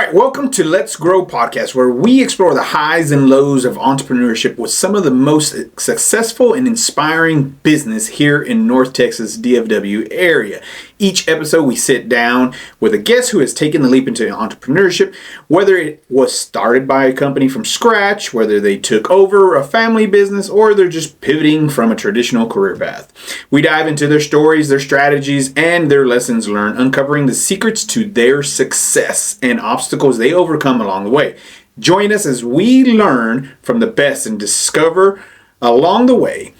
right, welcome to Let's Grow Podcast, where we explore the highs and lows of entrepreneurship with some of the most successful and inspiring business here in North Texas DFW area. Each episode, we sit down with a guest who has taken the leap into entrepreneurship, whether it was started by a company from scratch, whether they took over a family business, or they're just pivoting from a traditional career path. We dive into their stories, their strategies, and their lessons learned, uncovering the secrets to their success and obstacles they overcome along the way. Join us as we learn from the best and discover along the way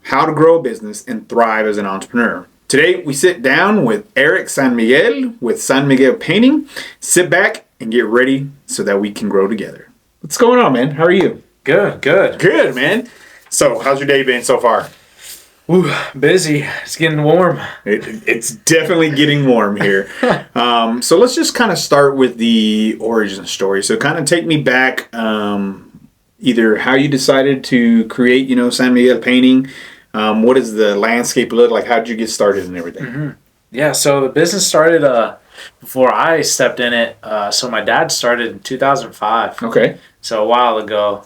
how to grow a business and thrive as an entrepreneur. Today, we sit down with Eric San Miguel with San Miguel Painting. Sit back and get ready so that we can grow together. What's going on, man? How are you? Good. Good, man. So, how's your day been so far? Ooh, busy. It's getting warm. It's definitely getting warm here. So let's just kind of start with the origin story. So kind of take me back, either how you decided to create, San Miguel Painting. What does the landscape look like? How did you get started and everything? Mm-hmm. Yeah, so the business started before I stepped in it. So my dad started in 2005. Okay. So a while ago.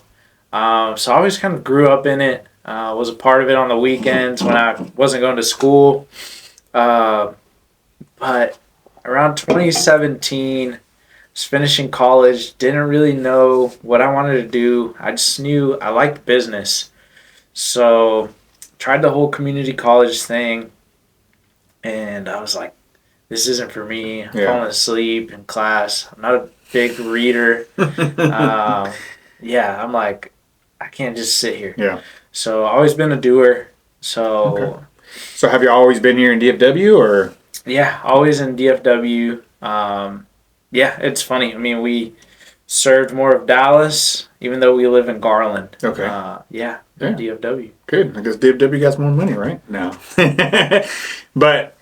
So I always kind of grew up in it. Was a part of it on the weekends when I wasn't going to school. But around 2017, I was finishing college, didn't really know what I wanted to do. I just knew I liked business. So tried the whole community college thing, and I was like, this isn't for me. I'm falling asleep in class. I'm not a big reader. I'm like, I can't just sit here. Yeah. So I've always been a doer. So have you always been here in DFW or? Yeah, always in DFW. It's funny. I mean, we served more of Dallas, even though we live in Garland. Okay. DFW. Good. I guess DFW got more money, right? No. But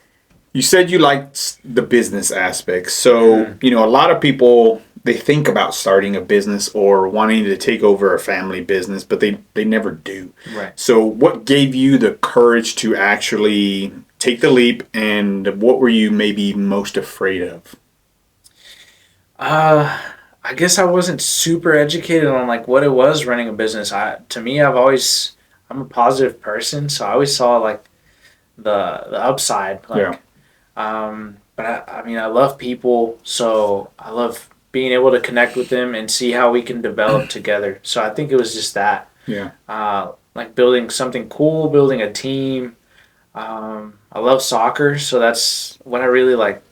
you said you liked the business aspect. So, a lot of people, they think about starting a business or wanting to take over a family business, but they never do. Right. So what gave you the courage to actually take the leap, and what were you maybe most afraid of? I guess I wasn't super educated on like what it was running a business. I'm a positive person, so I always saw like the upside. But I love people, so I love being able to connect with them and see how we can develop together. So I think it was just that. Yeah. Like building something cool, building a team. I love soccer, so that's what I really like.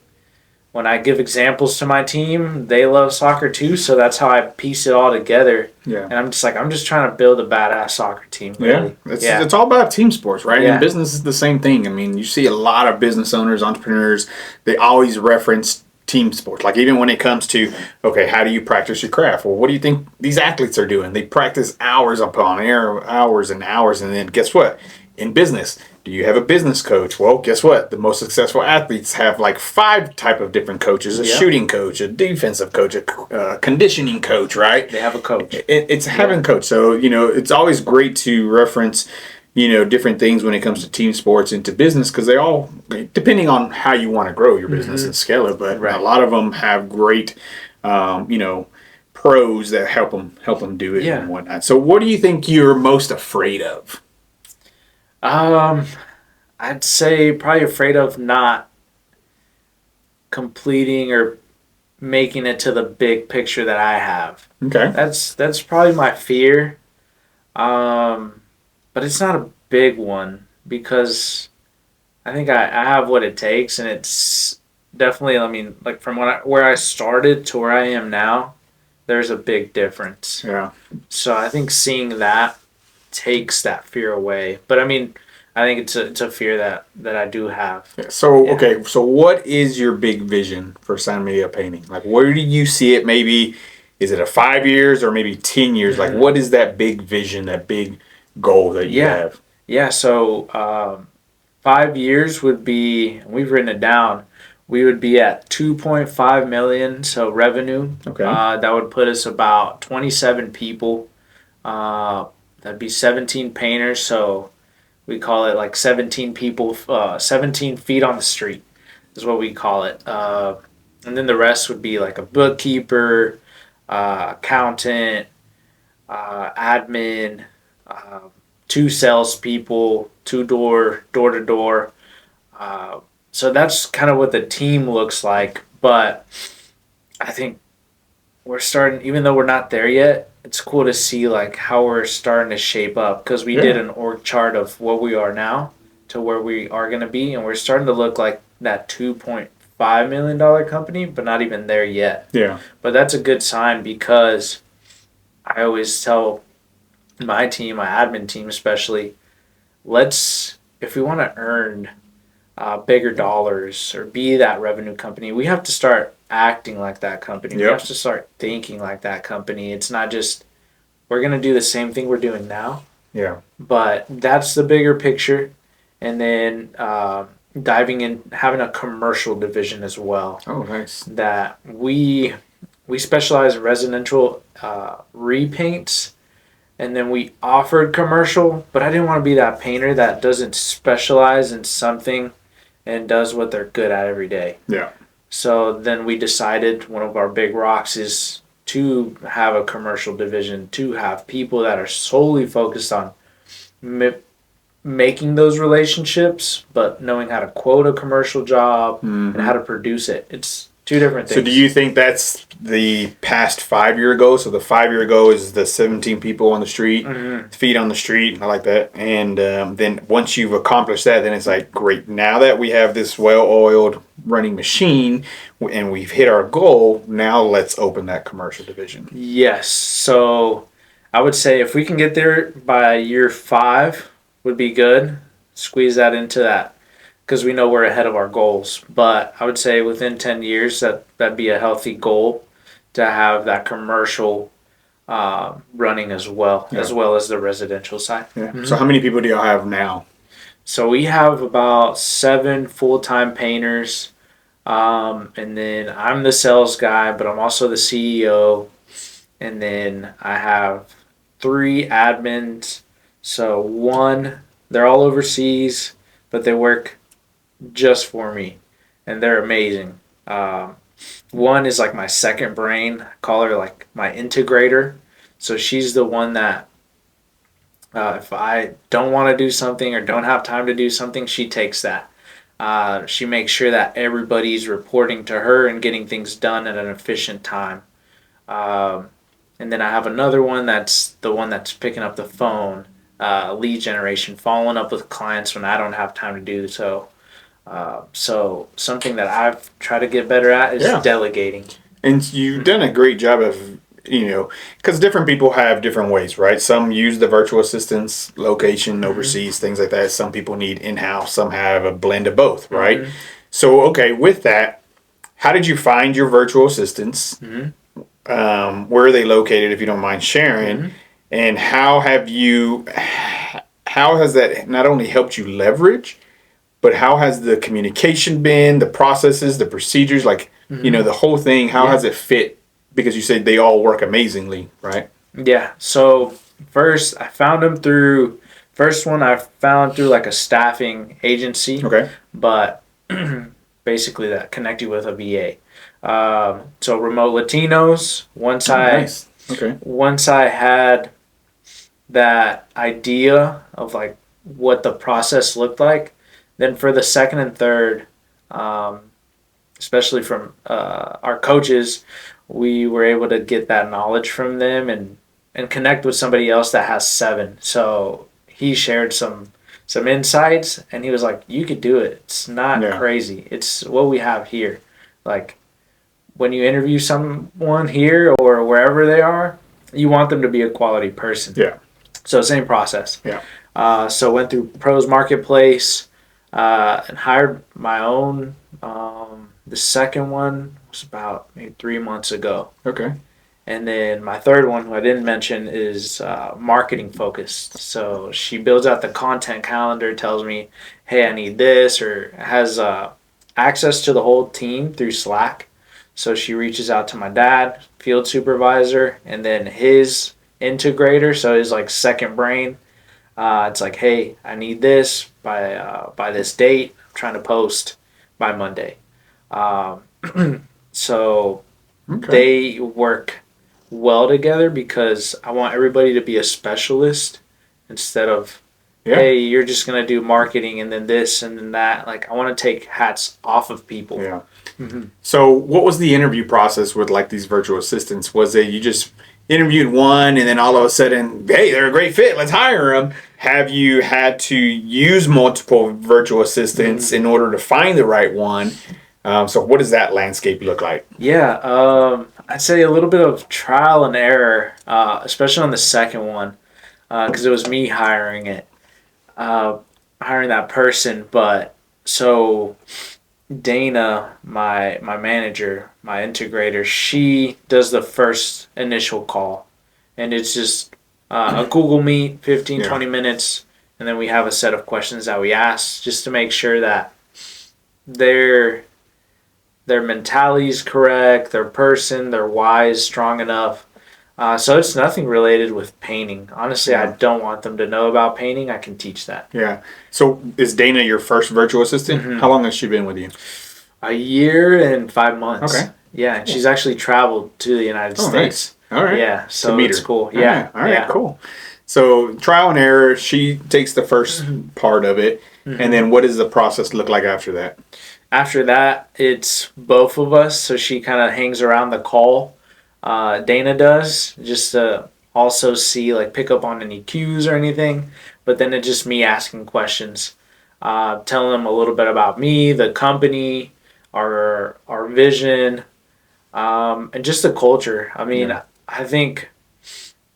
When I give examples to my team, they love soccer too, so that's how I piece it all together. Yeah. And I'm just trying to build a badass soccer team. Really. Yeah. It's all about team sports, right? Yeah. And business is the same thing. I mean, you see a lot of business owners, entrepreneurs, they always reference team sports. Like even when it comes to, okay, how do you practice your craft? Well, what do you think these athletes are doing? They practice hours upon hours and hours, and then guess what? In business, do you have a business coach? Well, guess what? The most successful athletes have like 5 type of different coaches: a shooting coach, a defensive coach, a conditioning coach, right? They have a coach. It's having a coach. So, it's always great to reference, different things when it comes to team sports into business, because they all, depending on how you want to grow your business and scale it, but a lot of them have great, pros that help them do it and whatnot. So what do you think you're most afraid of? I'd say probably afraid of not completing or making it to the big picture that I have. Okay. That's probably my fear. But it's not a big one because I think I have what it takes, and it's definitely, like from where I started to where I am now, there's a big difference. Yeah. So I think seeing that takes that fear away. But I think it's a fear that I do have. Yeah. So okay, so what is your big vision for San Miguel Painting? Like, where do you see it? Maybe is it a 5 years or maybe 10 years? Like, what is that big vision, that big goal that you have? Yeah. So 5 years would be, we've written it down, we would be at 2.5 million, so revenue. Okay. That would put us about 27 people. That'd be 17 painters, so we call it like 17 people, 17 feet on the street is what we call it. And then the rest would be like a bookkeeper, accountant, admin, uh, two salespeople, door to door. So that's kind of what the team looks like. But I think we're starting, even though we're not there yet, it's cool to see like how we're starting to shape up, because we did an org chart of what we are now to where we are going to be, and we're starting to look like that $2.5 million company, but not even there yet. Yeah. But that's a good sign, because I always tell my team, my admin team especially, if we want to earn bigger dollars or be that revenue company, we have to start acting like that company. Yep. We have to start thinking like that company. It's not just we're going to do the same thing we're doing now. Yeah. But that's the bigger picture. And then diving in, having a commercial division as well. Oh, nice. That we specialize in residential repaints. And then we offered commercial, but I didn't want to be that painter that doesn't specialize in something and does what they're good at every day. Yeah. So then we decided one of our big rocks is to have a commercial division, to have people that are solely focused on making those relationships, but knowing how to quote a commercial job and how to produce it. It's two different things. So do you think that's the past 5-year goal? So the 5-year goal is the 17 people on the street, feet on the street. I like that. And then once you've accomplished that, then it's like, great. Now that we have this well-oiled running machine and we've hit our goal, now let's open that commercial division. Yes. So I would say if we can get there by year 5 would be good. Squeeze that into that, because we know we're ahead of our goals. But I would say within 10 years, that'd be a healthy goal to have that commercial running as well as the residential side. Yeah. Mm-hmm. So how many people do y'all have now? So we have about 7 full-time painters. And then I'm the sales guy, but I'm also the CEO. And then I have 3 admins. So 1, they're all overseas, but they work just for me, and they're amazing. 1 is like my second brain. I call her like my integrator. So she's the one that if I don't want to do something or don't have time to do something, she takes that. She makes sure that everybody's reporting to her and getting things done at an efficient time. And then I have another one that's the one that's picking up the phone, lead generation, following up with clients when I don't have time to do so. So something that I've tried to get better at is delegating. And you've done a great job of, because different people have different ways, right? Some use the virtual assistants, location, overseas, things like that. Some people need in-house. Some have a blend of both, right? So, okay, with that, how did you find your virtual assistants? Where are they located, if you don't mind sharing? And how has that not only helped you leverage, but how has the communication been, the processes, the procedures, like, the whole thing, how has it fit? Because you said they all work amazingly, right? Yeah. So first I found them through like a staffing agency. Okay. But basically that connect you with a VA. So remote Latinos, once I had that idea of like what the process looked like, then for the second and third, especially from our coaches, we were able to get that knowledge from them and connect with somebody else that has 7. So he shared some insights, and he was like, you could do it. It's not crazy. It's what we have here. Like, when you interview someone here or wherever they are, you want them to be a quality person. Yeah. So same process. Yeah. So went through Pros Marketplace and hired my own. The second one was about maybe 3 months ago. Okay. And then my third one, who I didn't mention, is marketing focused. So she builds out the content calendar, tells me, hey, I need this, or has access to the whole team through Slack. So she reaches out to my dad, field supervisor, and then his integrator, so his like second brain. It's like, hey, I need this by this date. I'm trying to post by Monday. So Okay. they work well together because I want everybody to be a specialist instead of, Yeah. hey, you're just going to do marketing and then this and then that. Like, I want to take hats off of people. Yeah. Mm-hmm. So, what was the interview process with like these virtual assistants? Was it you just interviewed one and then all of a sudden, hey, they're a great fit, let's hire them? Have you had to use multiple virtual assistants in order to find the right one? So, what does that landscape look like? Yeah, I'd say a little bit of trial and error, especially on the second one, because it was me uh, hiring that person. But so Dana, my manager, my integrator, she does the first initial call, and it's just a Google Meet, 15, Yeah. 20 minutes, and then we have a set of questions that we ask just to make sure that their their mentality is correct, their person, their why is strong enough. So it's nothing related with painting. Honestly, I Yeah. don't want them to know about painting. I can teach that. Yeah. So, is Dana your first virtual assistant? How long has she been with you? A year and 5 months. Okay. Yeah, and she's actually traveled to the United Oh, States. nice. All right. Yeah, To so meet it's her. cool. All Yeah. right. All right. Yeah. Cool. So, trial and error, she takes the first part of it. And then what does the process look like after that? After that, it's both of us. So she kind of hangs around the call. Dana does just to also see, like, pick up on any cues or anything. But then it's just me asking questions, telling them a little bit about me, the company, our vision, and just the culture. I mean, Yeah. I think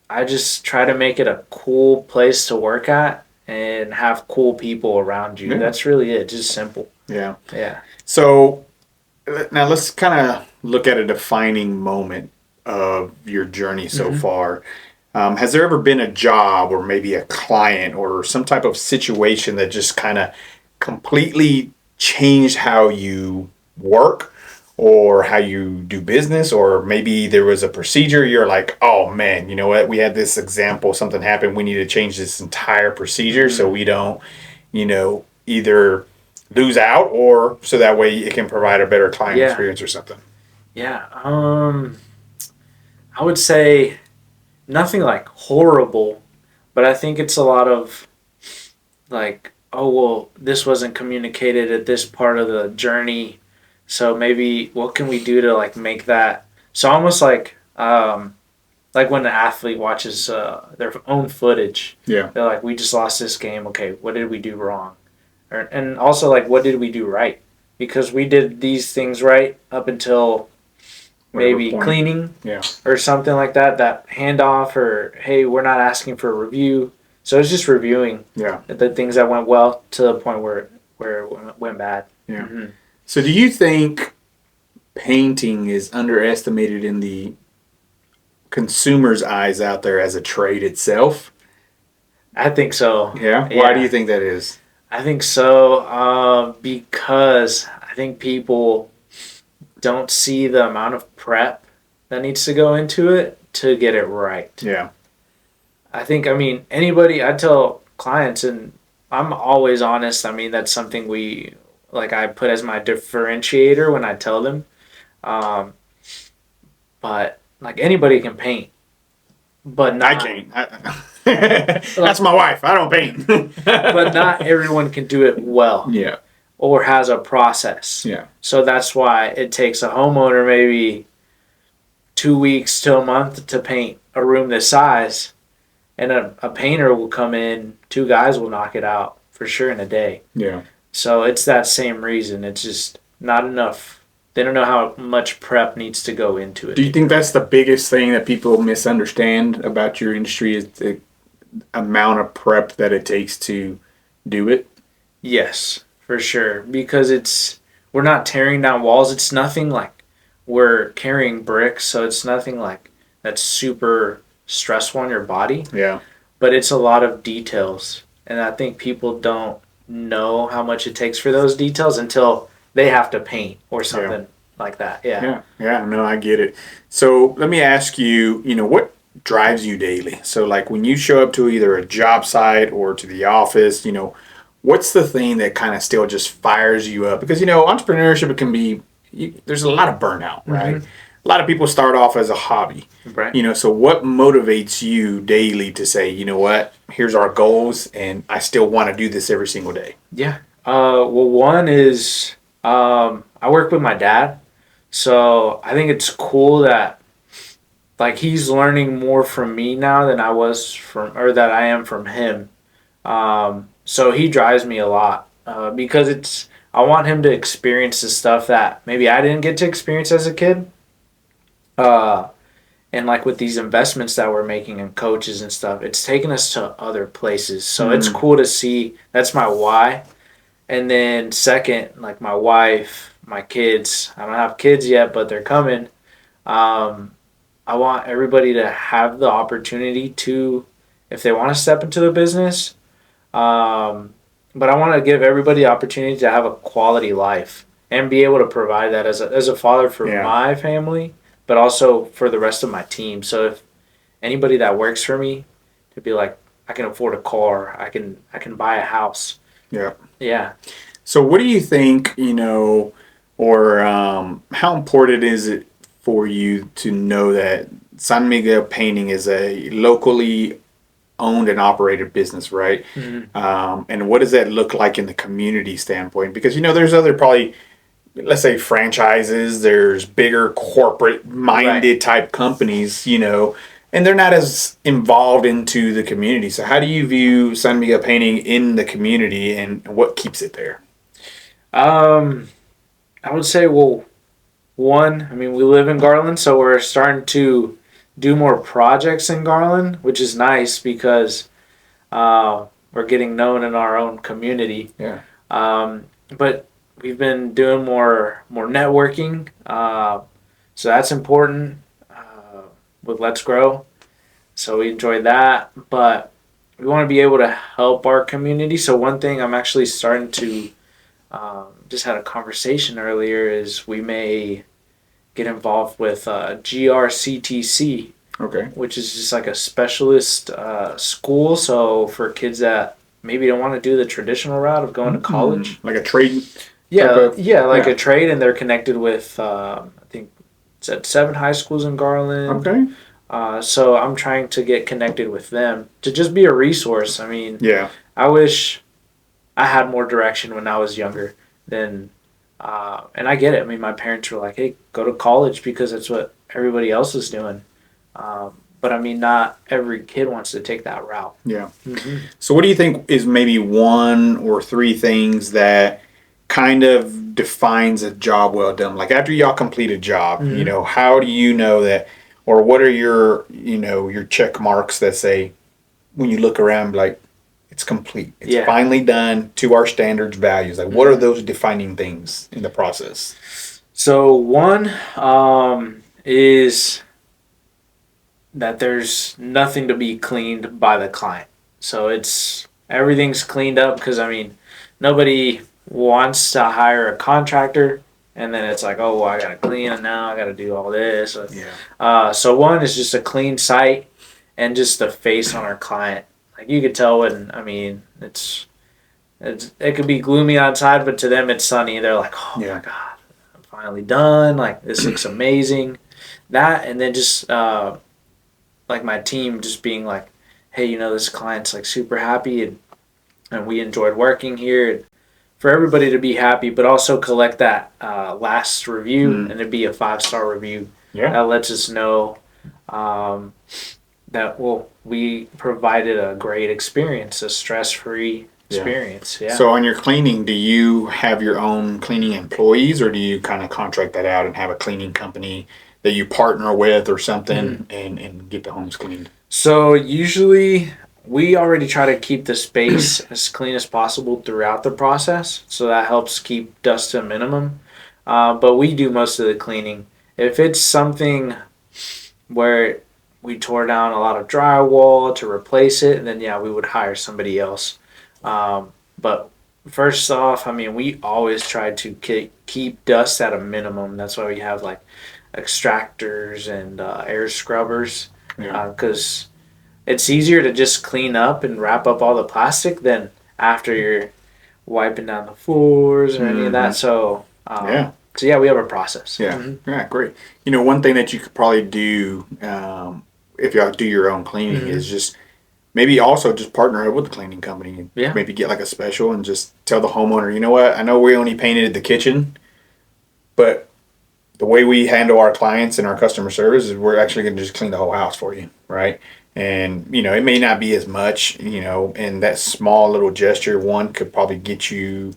I just try to make it a cool place to work at and have cool people around you. Yeah. That's really it. Just simple. Yeah. Yeah. So, now let's kind of look at a defining moment of your journey so far. Has there ever been a job or maybe a client or some type of situation that just kind of completely changed how you work or how you do business? Or maybe there was a procedure you're like, oh man, you know what? We had this example, something happened. We need to change this entire procedure so we don't, either lose out or so that way it can provide a better client Yeah. experience or something. Yeah. I would say nothing like horrible, but I think it's a lot of like, oh, well, this wasn't communicated at this part of the journey. So maybe what can we do to like make that so almost like when an athlete watches their own footage, Yeah. they're like, we just lost this game. Okay, what did we do wrong? And also like, what did we do right? Because we did these things right up until Whatever maybe point. cleaning Yeah. or something like that. That handoff or hey, we're not asking for a review. So it's just reviewing Yeah. the things that went well to the point where it went bad. Yeah. Mhm. So do you think painting is underestimated in the consumer's eyes out there as a trade itself? I think so. Yeah. Why do Yeah. you think that is? I think so because I think people don't see the amount of prep that needs to go into it to get it right. Yeah. I mean, anybody, I tell clients, and I'm always honest. I mean, that's something I put as my differentiator when I tell them. Um, but like anybody can paint, but I not, can't. That's my wife. I don't paint. but not everyone can do it well Yeah. or has a process. Yeah. So that's why it takes a homeowner maybe 2 weeks to a month to paint a room this size. And a painter will come in, two guys will knock it out for sure in a day. Yeah. So it's that same reason. It's just not enough. They don't know how much prep needs to go into it. Do you think that's the biggest thing that people misunderstand about your industry is the amount of prep that it takes to do it? Yes, for sure. Because we're not tearing down walls. It's nothing like we're carrying bricks. So it's nothing like that's super stressful on your body. Yeah. But it's a lot of details. And I think people don't know how much it takes for those details until they have to paint or something like that. Yeah. Yeah. Yeah. No, I get it. So let me ask you, what drives you daily? So like when you show up to either a job site or to the office, what's the thing that kind of still just fires you up? Because, entrepreneurship, it can be there's a lot of burnout, right? Mm-hmm. A lot of people start off as a hobby, Right. so what motivates you daily to say, you know what, here's our goals and I still want to do this every single day? Yeah. Well, one is I work with my dad, so I think it's cool that like he's learning more from me now than I was from, or that I am from him. So he drives me a lot because I want him to experience the stuff that maybe I didn't get to experience as a kid. Uh, and like with these investments that we're making and coaches and stuff, it's taken us to other places. So it's cool to see. That's my why. And then second, like my wife, my kids. I don't have kids yet, but they're coming. Um, I want everybody to have the opportunity to, if they want to step into the business. But I want to give everybody the opportunity to have a quality life and be able to provide that as a father for my family, but also for the rest of my team. So if anybody that works for me, to be like, I can afford a car, I can buy a house. Yeah. Yeah. So what do you think, or how important is it for you to know that San Miguel Painting is a locally owned and operated business, right? Mm-hmm. And what does that look like in the community standpoint? Because, there's other probably, let's say, franchises, there's bigger corporate minded type companies, and they're not as involved into the community. So how do you view San Miguel Painting in the community and what keeps it there? I would say, well, one, I mean, we live in Garland, so we're starting to do more projects in Garland, which is nice because we're getting known in our own community. Yeah. But we've been doing more networking, so that's important with Let's Grow. So we enjoyed that, but we want to be able to help our community. So one thing I'm actually starting to just had a conversation earlier is we may get involved with GRCTC, Okay. which is just like a specialist school. So for kids that maybe don't want to do the traditional route of going to college, like a trade. A trade, and they're connected with I think it's at 7 high schools in Garland. Okay. So I'm trying to get connected with them to just be a resource. I mean, Yeah. I wish I had more direction when I was younger. Then, and I get it. I mean, my parents were like, "Hey, go to college because that's what everybody else is doing." But I mean, not every kid wants to take that route. Yeah. Mm-hmm. So what do you think is maybe one or three things that kind of defines a job well done? Like after y'all complete a job, how do you know that, or what are your, your check marks that say when you look around, like it's complete, it's finally done to our standards, values? Like what are those defining things in the process? So one is that there's nothing to be cleaned by the client. So everything's cleaned up because I mean, nobody wants to hire a contractor and then it's like, oh, well, I gotta clean it now, I gotta do all this. So one is just a clean site and just the face on our client. Like you could tell when, I mean, it could be gloomy outside, but to them it's sunny. They're like, oh my God, I'm finally done. Like this looks amazing. That, and then just like my team just being like, hey, this client's like super happy and we enjoyed working here. And for everybody to be happy, but also collect that last review and it be a 5-star review. Yeah. That lets us know that, well, we provided a great experience, a stress-free experience. Yeah. So on your cleaning, do you have your own cleaning employees or do you kind of contract that out and have a cleaning company that you partner with or something and get the homes cleaned? So usually we already try to keep the space as clean as possible throughout the process. So that helps keep dust to a minimum. But we do most of the cleaning. If it's something where we tore down a lot of drywall to replace it, and then we would hire somebody else. But first off, I mean, we always try to keep dust at a minimum. That's why we have like extractors and air scrubbers, because it's easier to just clean up and wrap up all the plastic than after you're wiping down the floors or any of that. So So yeah, we have a process. Yeah. Yeah, great. You know, one thing that you could probably do if y'all do your own cleaning is just maybe also just partner up with the cleaning company and Yeah. maybe get like a special and just tell the homeowner, you know what, I know we only painted the kitchen, but the way we handle our clients and our customer service is we're actually going to just clean the whole house for you, right? And, you know, it may not be as much, you know, and that small little gesture, one, could probably get you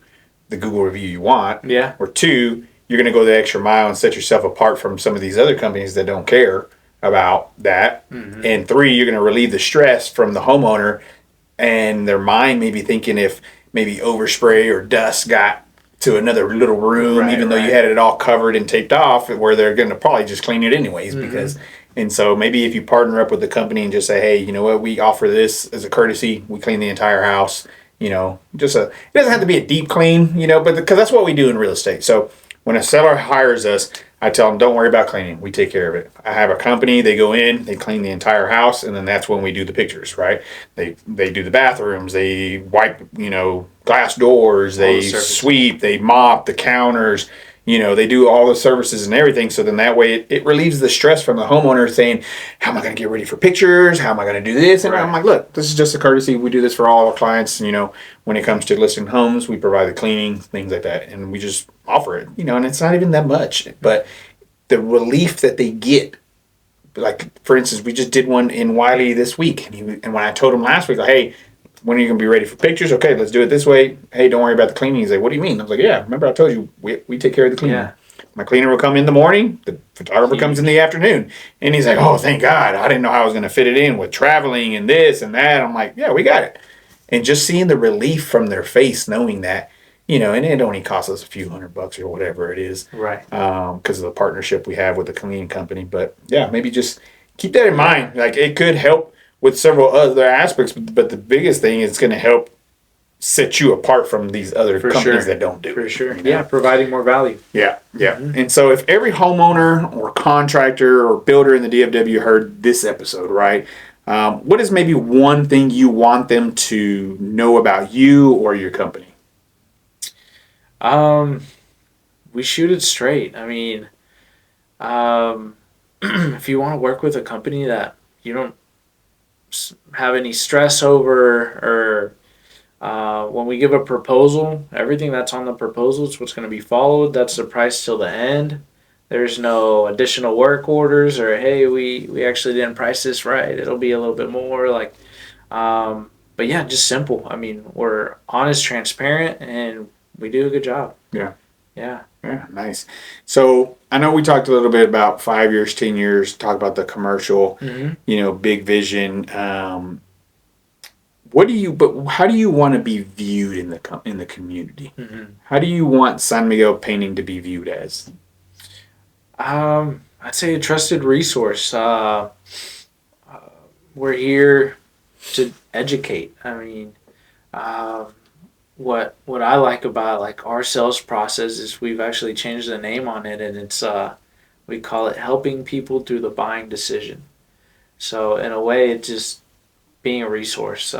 the Google review you want. Yeah. Or two, you're going to go the extra mile and set yourself apart from some of these other companies that don't care about that. And three, you're going to relieve the stress from the homeowner, and their mind may be thinking if maybe overspray or dust got to another little room, even though you had it all covered and taped off, where they're going to probably just clean it anyways. Because, and so maybe if you partner up with the company and just say, hey, you know what, we offer this as a courtesy, we clean the entire house, you know, just it doesn't have to be a deep clean, you know, but because that's what we do in real estate. So when a seller hires us, I tell them, don't worry about cleaning. We take care of it. I have a company. They go in, they clean the entire house, and then that's when we do the pictures, right? They do the bathrooms. They wipe, you know, glass doors. They sweep. They mop the counters. You know, they do all the services and everything. So then that way it relieves the stress from the homeowner saying, how am I going to get ready for pictures? How am I going to do this? And I'm like, look, this is just a courtesy. We do this for all our clients. You know, when it comes to listing homes, we provide the cleaning, things like that. And we just offer it, you know, and it's not even that much. But the relief that they get, like, for instance, we just did one in Wiley this week. And when I told him last week, like, hey, when are you going to be ready for pictures? Okay, let's do it this way. Hey, don't worry about the cleaning. He's like, what do you mean? I was like, yeah, remember I told you we take care of the cleaning. Yeah. My cleaner will come in the morning. The photographer comes in the afternoon. And he's like, oh, thank God. I didn't know how I was going to fit it in with traveling and this and that. I'm like, yeah, we got it. And just seeing the relief from their face knowing that, you know, and it only costs us a few $100 or whatever it is. Right. Because of the partnership we have with the cleaning company. But, yeah, maybe just keep that in mind. Like, it could help with several other aspects, but the biggest thing is going to help set you apart from these other companies that don't do it. For sure. You know? Yeah, providing more value. Yeah, yeah. And so if every homeowner or contractor or builder in the DFW heard this episode, right, what is maybe one thing you want them to know about you or your company? We shoot it straight. I mean, if you want to work with a company that you don't have any stress over, or when we give a proposal, everything that's on the proposal is what's going to be followed. That's the price till the end. There's no additional work orders or, hey, we actually didn't price this right, it'll be a little bit more, like, but yeah, just simple. I mean, we're honest, transparent, and we do a good job. Yeah, nice. So I know we talked a little bit about 5 years, 10 years, talk about the commercial, you know, big vision. How do you want to be viewed in the community? How do you want San Miguel Painting to be viewed as? I'd say a trusted resource. We're here to educate. I mean, what I like about like our sales process is we've actually changed the name on it, and it's we call it helping people through the buying decision. So in a way, it's just being a resource,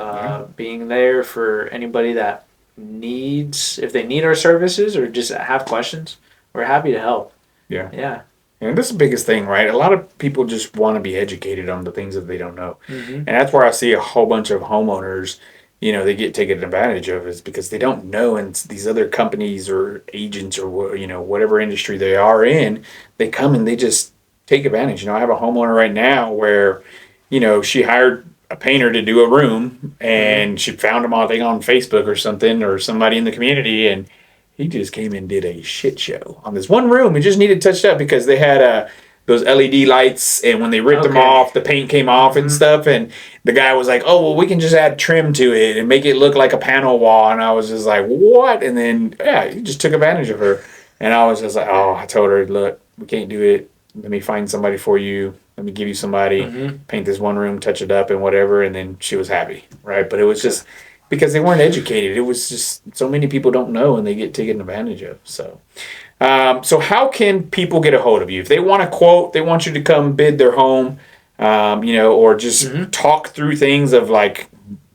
being there for anybody that needs, if they need our services or just have questions, we're happy to help. Yeah. And that's the biggest thing, right? A lot of people just want to be educated on the things that they don't know. And that's where I see a whole bunch of homeowners, you know, they get taken advantage of, is because they don't know, and these other companies or agents or, you know, whatever industry they are in, they come and they just take advantage. You know, I have a homeowner right now where, you know, she hired a painter to do a room, and she found him on Facebook or something, or somebody in the community, and he just came and did a shit show on this one room. It just needed touched up because they had those LED lights, and when they ripped them off, the paint came off and stuff. And the guy was like, oh, well, we can just add trim to it and make it look like a panel wall. And I was just like, what? And then, yeah, he just took advantage of her. And I was just like, oh, I told her, look, we can't do it. Let me find somebody for you. Let me give you somebody, paint this one room, touch it up and whatever. And then she was happy, right? But it was just because they weren't educated. It was just so many people don't know, and they get taken advantage of. So how can people get a hold of you? If they want a quote, they want you to come bid their home, you know, or just talk through things of like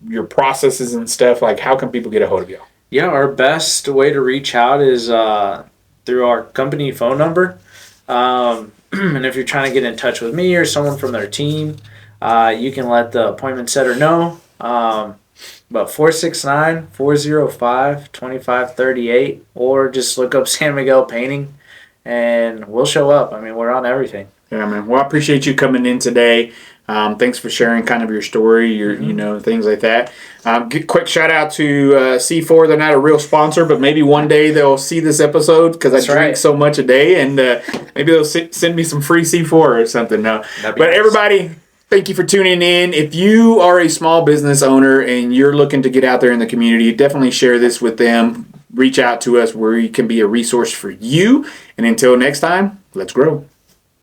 your processes and stuff. Like, how can people get a hold of you? Yeah, our best way to reach out is through our company phone number. And if you're trying to get in touch with me or someone from their team, you can let the appointment setter know. But 469-405-2538, or just look up San Miguel Painting and we'll show up. I mean, we're on everything. Yeah, man. Well, I appreciate you coming in today. Thanks for sharing kind of your story, your things like that. Quick shout out to C4. They're not a real sponsor, but maybe one day they'll see this episode because I drink so much a day, and maybe they'll send me some free C4 or something. No, but nice. Everybody, thank you for tuning in. If you are a small business owner and you're looking to get out there in the community, definitely share this with them. Reach out to us where we can be a resource for you. And until next time, let's grow.